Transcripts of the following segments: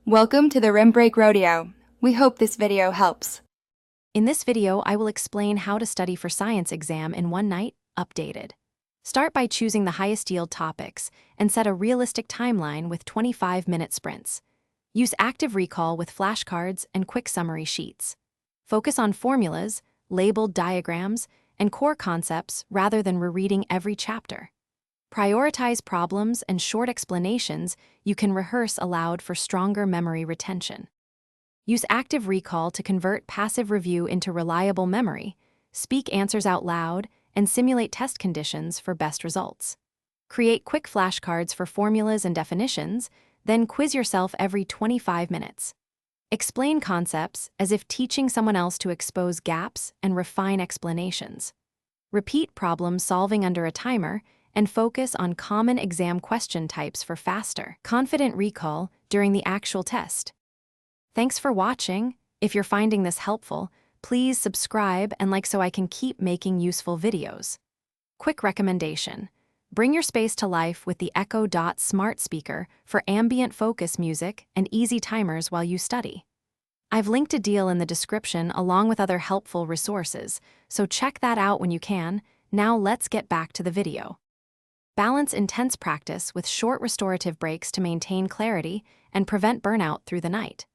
Welcome to the Rim Break Rodeo. We hope this video helps. In this video, I will explain how to study for science exam in one night, updated. Start by choosing the highest yield topics and set a realistic timeline with 25-minute sprints. Use active recall with flashcards and quick summary sheets. Focus on formulas, labeled diagrams, and core concepts rather than rereading every chapter. Prioritize problems and short explanations you can rehearse aloud for stronger memory retention. Use active recall to convert passive review into reliable memory, speak answers out loud, and simulate test conditions for best results. Create quick flashcards for formulas and definitions, then quiz yourself every 25 minutes. Explain concepts as if teaching someone else to expose gaps and refine explanations. Repeat problem solving under a timer and focus on common exam question types for faster, confident recall during the actual test. Thanks for watching. If you're finding this helpful, please subscribe and like so I can keep making useful videos. Quick recommendation: bring your space to life with the Echo Dot smart speaker for ambient focus music and easy timers while you study. I've linked a deal in the description along with other helpful resources, so check that out when you can. Now let's get back to the video. Balance intense practice with short restorative breaks to maintain clarity and prevent burnout through the night.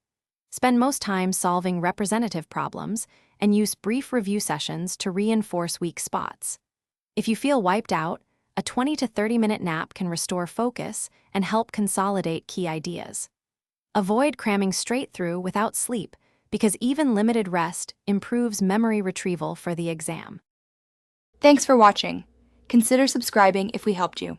Spend most time solving representative problems and use brief review sessions to reinforce weak spots. If you feel wiped out, a 20 to 30-minute nap can restore focus and help consolidate key ideas. Avoid cramming straight through without sleep, because even limited rest improves memory retrieval for the exam. Thanks for watching. Consider subscribing if we helped you.